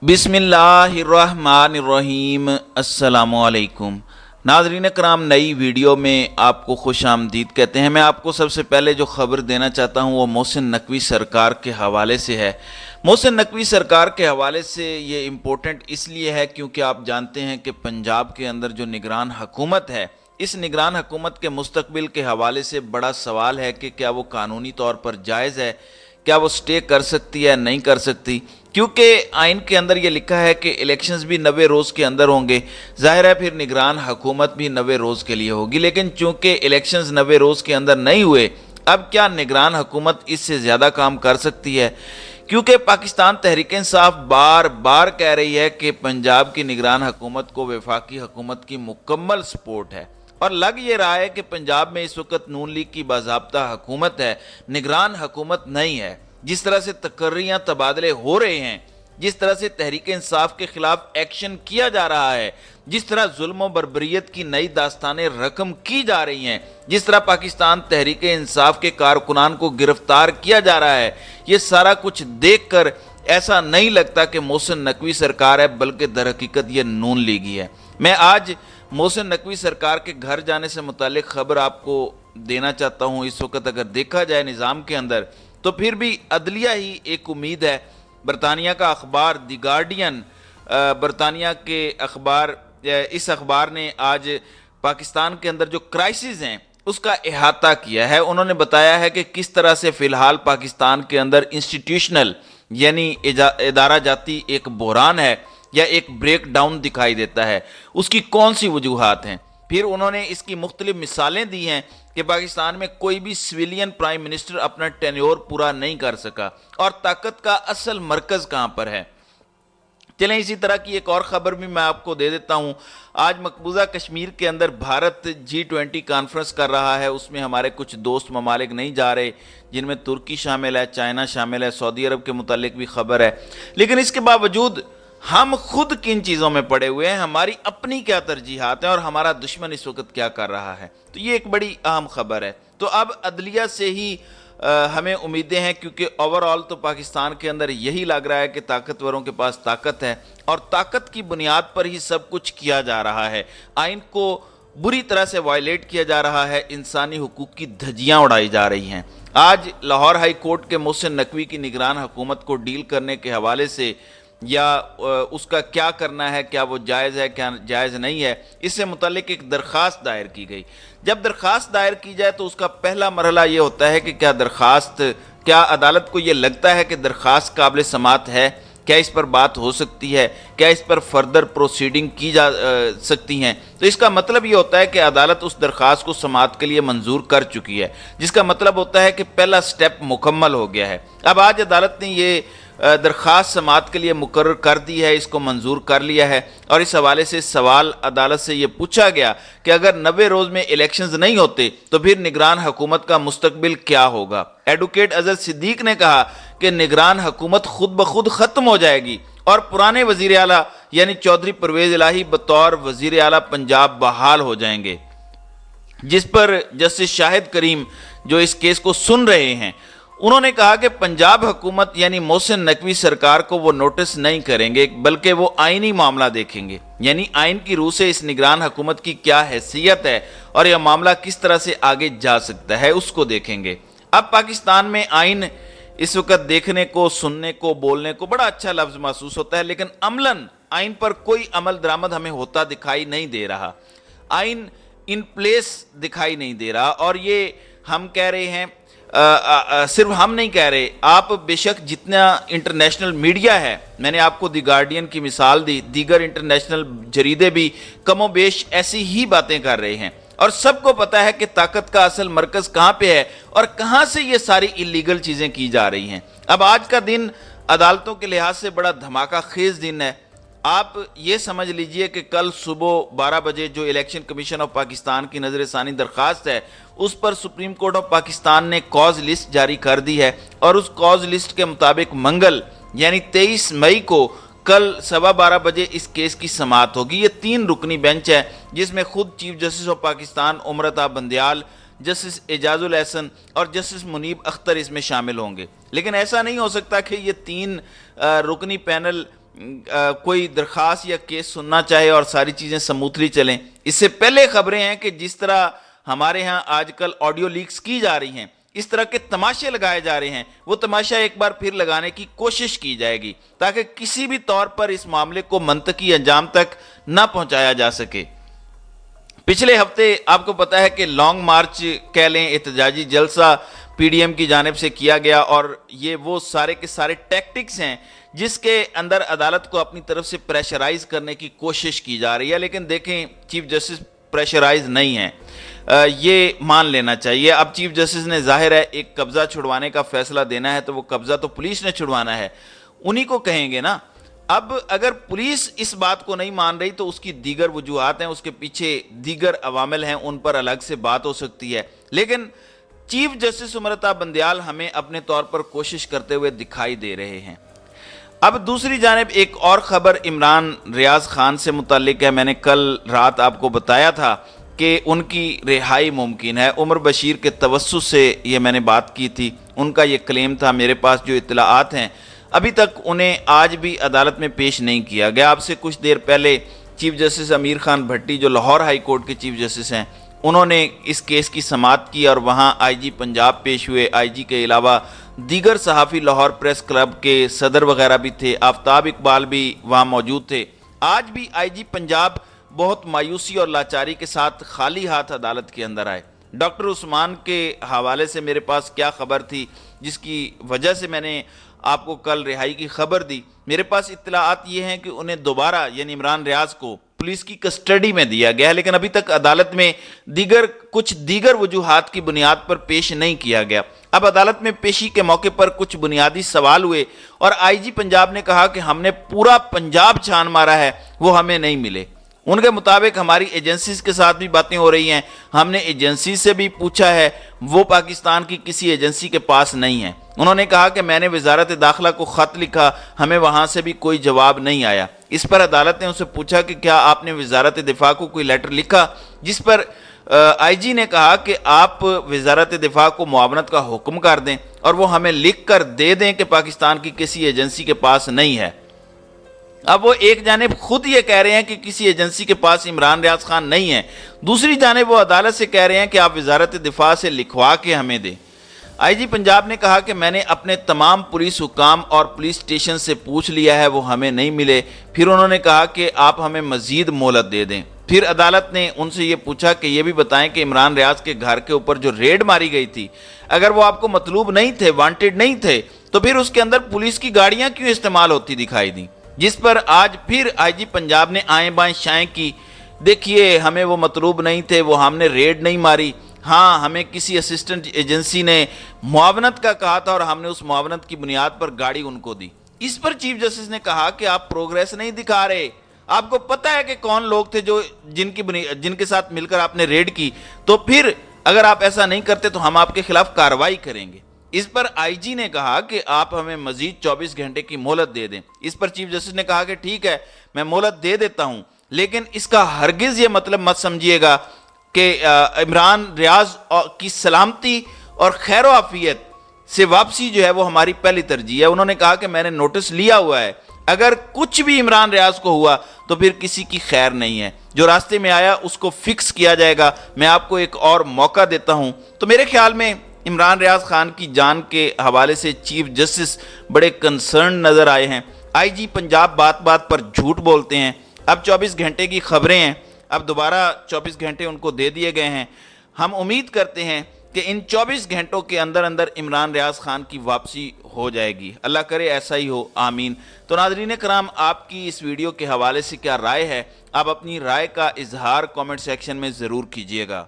बिस्मिल्लाहिर्रहमानिर्रहीम। अस्सलामुअलैकुम नाज़रीन कराम, नई वीडियो में आपको खुश आमदीद कहते हैं। मैं आपको सबसे पहले जो ख़बर देना चाहता हूँ वो मोहसिन नकवी सरकार के हवाले से है। मोहसिन नकवी सरकार के हवाले से ये इम्पोर्टेंट इसलिए है क्योंकि आप जानते हैं कि पंजाब के अंदर जो निगरान हुकूमत है, इस निगरान हुकूमत के मुस्तकबिल के हवाले से बड़ा सवाल है कि क्या वो कानूनी तौर पर जायज़ है, क्या वो स्टे कर सकती है, नहीं कर सकती, क्योंकि आइन के अंदर ये लिखा है कि इलेक्शंस भी 90 रोज़ के अंदर होंगे। ज़ाहिर है फिर निगरान हुकूमत भी 90 रोज़ के लिए होगी, लेकिन चूंकि इलेक्शंस 90 रोज़ के अंदर नहीं हुए, अब क्या निगरान हुकूमत इससे ज़्यादा काम कर सकती है? क्योंकि पाकिस्तान तहरीक इंसाफ बार बार कह रही है कि पंजाब की निगरान हुकूमत को वफाकी हुकूमत की मुकम्मल सपोर्ट है, और लग ये रहा है कि पंजाब में इस वक्त नून लीग की बाज़ाब्ता हुकूमत है, निगरान हुकूमत नहीं है। जिस तरह से तकर्रियाँ तबादले हो रहे हैं, जिस तरह से तहरीक इंसाफ के खिलाफ एक्शन किया जा रहा है, जिस तरह जुल्म बर्बरियत की नई दास्तानें रकम की जा रही हैं, जिस तरह पाकिस्तान तहरीक इंसाफ के कारकुनान को गिरफ्तार किया जा रहा है, ये सारा कुछ देख कर ऐसा नहीं लगता कि मोहसिन नकवी सरकार है, बल्कि दर हकीकत ये नून लीग ही है। मैं आज मोहसिन नकवी सरकार के घर जाने से मुतालिक खबर आपको देना चाहता हूँ। इस वक्त अगर देखा जाए निज़ाम के अंदर तो फिर भी अदलिया ही एक उम्मीद है। बरतानिया का अखबार द गार्डियन, बरतानिया के अखबार, इस अखबार ने आज पाकिस्तान के अंदर जो क्राइसिस हैं उसका अहाता किया है। उन्होंने बताया है कि किस तरह से फ़िलहाल पाकिस्तान के अंदर इंस्टीट्यूशनल यानी इदारा जाती एक बहरान है या एक ब्रेक डाउन दिखाई देता है। उसकी कौन सी वजूहात हैं? फिर उन्होंने इसकी मुख्तलिफ मिसालें दी हैं कि पाकिस्तान में कोई भी सिविलियन प्राइम मिनिस्टर अपना टेन्योर पूरा नहीं कर सका, और ताकत का असल मरकज़ कहाँ पर है। चलें इसी तरह की एक और ख़बर भी मैं आपको दे देता हूँ। आज मकबूजा कश्मीर के अंदर भारत G20 कॉन्फ्रेंस कर रहा है। उसमें हमारे कुछ दोस्त ममालिक नहीं जा रहे, जिनमें तुर्की शामिल है, चाइना शामिल है, सऊदी अरब के मुतालिक भी खबर है। लेकिन इसके बावजूद हम खुद किन चीज़ों में पड़े हुए हैं, हमारी अपनी क्या तरजीहात हैं और हमारा दुश्मन इस वक्त क्या कर रहा है, तो ये एक बड़ी अहम खबर है। तो अब अदलिया से ही हमें उम्मीदें हैं, क्योंकि ओवरऑल तो पाकिस्तान के अंदर यही लग रहा है कि ताकतवरों के पास ताकत है और ताकत की बुनियाद पर ही सब कुछ किया जा रहा है। आइन को बुरी तरह से वायलेट किया जा रहा है, इंसानी हुकूक की धज्जियाँ उड़ाई जा रही हैं। आज लाहौर हाई कोर्ट के मोहसिन नकवी की निगरान हुकूमत को डील करने के हवाले से या उसका क्या करना है, क्या वो जायज़ है, क्या जायज़ नहीं है, इससे मुतालिक एक दरख्वास्त दायर की गई। जब दरख्वास्त दायर की जाए तो उसका पहला मरहला ये होता है कि क्या अदालत को ये लगता है कि दरख्वास्त काबिल समात है, क्या इस पर बात हो सकती है, क्या इस पर फर्दर प्रोसीडिंग की जा सकती हैं। तो इसका मतलब ये होता है कि अदालत उस दरख्वास्त को समात के लिए मंजूर कर चुकी है, जिसका मतलब होता है कि पहला स्टेप मुकम्मल हो गया है। अब आज अदालत ने ये दरख्वास्त समात के लिए मुकर्रर कर दी है, इसको मंजूर कर लिया है। और इस हवाले से सवाल अदालत से ये पूछा गया कि अगर 90 रोज़ में इलेक्शंस नहीं होते तो फिर निगरान हुकूमत का मुस्तकबिल क्या होगा। एडवोकेट अजहर सिद्दीक ने कहा कि निगरान हुकूमत खुद ब खुद ख़त्म हो जाएगी और पुराने वज़ीर आला यानी चौधरी परवेज़ इलाही बतौर वज़ीर आला पंजाब बहाल हो जाएंगे, जिस पर जस्टिस शाहिद करीम जो इस केस को सुन रहे हैं, उन्होंने कहा कि पंजाब हुकूमत यानी मोहसिन नकवी सरकार को वो नोटिस नहीं करेंगे, बल्कि वो आइनी मामला देखेंगे, यानी आइन की रूह से इस निगरान हुकूमत की क्या हैसियत है और यह मामला किस तरह से आगे जा सकता है, उसको देखेंगे। अब पाकिस्तान में आइन इस वक्त देखने को, सुनने को, बोलने को बड़ा अच्छा लफ्ज़ महसूस होता है, लेकिन अमलन आइन पर कोई अमल दरामद हमें होता दिखाई नहीं दे रहा। आइन इन प्लेस दिखाई नहीं दे रहा। और ये हम कह रहे हैं, सिर्फ हम नहीं कह रहे, आप बेशक जितना इंटरनेशनल मीडिया है, मैंने आपको द गार्डियन की मिसाल दी, दीगर इंटरनेशनल जरीदे भी कमोबेश ऐसी ही बातें कर रहे हैं, और सबको पता है कि ताकत का असल मरकज़ कहाँ पे है और कहाँ से ये सारी इलीगल चीज़ें की जा रही हैं। अब आज का दिन अदालतों के लिहाज से बड़ा धमाका खेज दिन है। आप ये समझ लीजिए कि कल सुबह 12 बजे जो इलेक्शन कमीशन ऑफ पाकिस्तान की नज़रसानी दरख्वास्त है, उस पर सुप्रीम कोर्ट ऑफ पाकिस्तान ने कॉज लिस्ट जारी कर दी है, और उस कॉज लिस्ट के मुताबिक मंगल यानी 23 मई को कल 12:15 बजे इस केस की समाअत होगी। ये 3 रुकनी बेंच है, जिसमें खुद chief justice of Pakistan Umar Ata Bandial, justice Ijazul Ahsan और जस्टिस मुनीब अख्तर इसमें शामिल होंगे। लेकिन ऐसा नहीं हो सकता कि ये 3 रुकनी पैनल کوئی درخواست یا کیس سننا چاہے اور ساری چیزیں سموتھلی چلیں. اس سے پہلے خبریں ہیں کہ جس طرح ہمارے ہاں آج کل آڈیو لیکس کی جا رہی ہیں, اس طرح کے تماشے لگائے جا رہے ہیں, وہ تماشا ایک بار پھر لگانے کی کوشش کی جائے گی تاکہ کسی بھی طور پر اس معاملے کو منطقی انجام تک نہ پہنچایا جا سکے. پچھلے ہفتے آپ کو پتا ہے کہ لانگ مارچ کہہ لیں, احتجاجی جلسہ پی ڈی ایم کی جانب سے کیا گیا, اور یہ وہ سارے کے سارے ٹیکٹکس ہیں جس کے اندر عدالت کو اپنی طرف سے پریشرائز کرنے کی کوشش کی جا رہی ہے. لیکن دیکھیں چیف جسٹس پریشرائز نہیں ہیں, یہ مان لینا چاہیے. اب چیف جسٹس نے ظاہر ہے ایک قبضہ چھڑوانے کا فیصلہ دینا ہے, تو وہ قبضہ تو پولیس نے چھڑوانا ہے, انہی کو کہیں گے نا. اب اگر پولیس اس بات کو نہیں مان رہی تو اس کی دیگر وجوہات ہیں, اس کے پیچھے دیگر عوامل ہیں, ان پر الگ سے بات ہو سکتی ہے. لیکن چیف جسٹس امرتا بندیال ہمیں اپنے طور پر کوشش کرتے ہوئے دکھائی دے رہے ہیں. اب دوسری جانب ایک اور خبر عمران ریاض خان سے متعلق ہے. میں نے کل رات آپ کو بتایا تھا کہ ان کی رہائی ممکن ہے. عمر بشیر کے توسط سے یہ میں نے بات کی تھی, ان کا یہ کلیم تھا. میرے پاس جو اطلاعات ہیں ابھی تک انہیں آج بھی عدالت میں پیش نہیں کیا گیا. آپ سے کچھ دیر پہلے چیف جسٹس امیر خان بھٹی جو لاہور ہائی کورٹ کے چیف جسٹس ہیں, انہوں نے اس کیس کی سماعت کی اور وہاں آئی جی پنجاب پیش ہوئے. آئی جی کے علاوہ دیگر صحافی لاہور پریس کلب کے صدر وغیرہ بھی تھے, آفتاب اقبال بھی وہاں موجود تھے. آج بھی آئی جی پنجاب بہت مایوسی اور لاچاری کے ساتھ خالی ہاتھ عدالت کے اندر آئے. ڈاکٹر عثمان کے حوالے سے میرے پاس کیا خبر تھی جس کی وجہ سے میں نے آپ کو کل رہائی کی خبر دی. میرے پاس اطلاعات یہ ہیں کہ انہیں دوبارہ یعنی عمران ریاض کو پولیس کی کسٹڈی میں دیا گیا ہے, لیکن ابھی تک عدالت میں کچھ دیگر وجوہات کی بنیاد پر پیش نہیں کیا گیا. اب عدالت میں پیشی کے موقع پر کچھ بنیادی سوال ہوئے اور آئی جی پنجاب نے کہا کہ ہم نے پورا پنجاب چھان مارا ہے, وہ ہمیں نہیں ملے. ان کے مطابق ہماری ایجنسیز کے ساتھ بھی باتیں ہو رہی ہیں, ہم نے ایجنسی سے بھی پوچھا ہے, وہ پاکستان کی کسی ایجنسی کے پاس نہیں ہے. انہوں نے کہا کہ میں نے وزارت داخلہ کو خط لکھا, ہمیں وہاں سے بھی کوئی جواب نہیں آیا. اس پر عدالت نے ان سے پوچھا کہ کیا آپ نے وزارت دفاع کو کوئی لیٹر لکھا, جس پر آئی جی نے کہا کہ آپ وزارت دفاع کو معاونت کا حکم کر دیں اور وہ ہمیں لکھ کر دے دیں کہ پاکستان کی کسی ایجنسی کے پاس نہیں ہے. اب وہ ایک جانب خود یہ کہہ رہے ہیں کہ کسی ایجنسی کے پاس عمران ریاض خان نہیں ہے, دوسری جانب وہ عدالت سے کہہ رہے ہیں کہ آپ وزارت دفاع سے لکھوا کے ہمیں دیں. آئی جی پنجاب نے کہا کہ میں نے اپنے تمام پولیس حکام اور پولیس اسٹیشن سے پوچھ لیا ہے, وہ ہمیں نہیں ملے. پھر انہوں نے کہا کہ آپ ہمیں مزید مہلت دے دیں. پھر عدالت نے ان سے یہ پوچھا کہ یہ بھی بتائیں کہ عمران ریاض کے گھر کے اوپر جو ریڈ ماری گئی تھی, اگر وہ آپ کو مطلوب نہیں تھے, وانٹڈ نہیں تھے, تو پھر اس کے اندر پولیس کی گاڑیاں کیوں استعمال ہوتی دکھائی دیں. جس پر آج پھر آئی جی پنجاب نے آئیں بائیں شائیں کی, دیکھیے ہمیں وہ مطلوب نہیں تھے, وہ ہم نے ریڈ نہیں ماری, ہاں ہمیں کسی اسسٹنٹ ایجنسی نے معاونت کا کہا تھا اور ہم نے اس معاونت کی بنیاد پر گاڑی ان کو دی. اس پر چیف جسٹس نے کہا کہ آپ پروگریس نہیں دکھا رہے, آپ کو پتا ہے کہ کون لوگ تھے جو جن کے ساتھ مل کر آپ نے ریڈ کی, تو پھر اگر آپ ایسا نہیں کرتے تو ہم آپ کے خلاف کارروائی کریں گے. اس پر آئی جی نے کہا کہ آپ ہمیں مزید 24 گھنٹے کی مہلت دے دیں. اس پر چیف جسٹس نے کہا کہ ٹھیک ہے میں مہلت دے دیتا ہوں, لیکن اس کا ہرگز یہ مطلب مت سمجھیے گا کہ عمران ریاض کی سلامتی اور خیر و عافیت سے واپسی جو ہے وہ ہماری پہلی ترجیح ہے. انہوں نے کہا کہ میں نے نوٹس لیا ہوا ہے, اگر کچھ بھی عمران ریاض کو ہوا تو پھر کسی کی خیر نہیں ہے, جو راستے میں آیا اس کو فکس کیا جائے گا. میں آپ کو ایک اور موقع دیتا ہوں. تو میرے خیال میں عمران ریاض خان کی جان کے حوالے سے چیف جسٹس بڑے کنسرن نظر آئے ہیں. آئی جی پنجاب بات بات پر جھوٹ بولتے ہیں. اب 24 گھنٹے کی خبریں ہیں, اب دوبارہ 24 گھنٹے ان کو دے دیے گئے ہیں. ہم امید کرتے ہیں کہ ان 24 گھنٹوں کے اندر عمران ریاض خان کی واپسی ہو جائے گی. اللہ کرے ایسا ہی ہو, آمین. تو ناظرین کرام, آپ کی اس ویڈیو کے حوالے سے کیا رائے ہے؟ آپ اپنی رائے کا اظہار کامنٹ سیکشن میں ضرور کیجئے گا.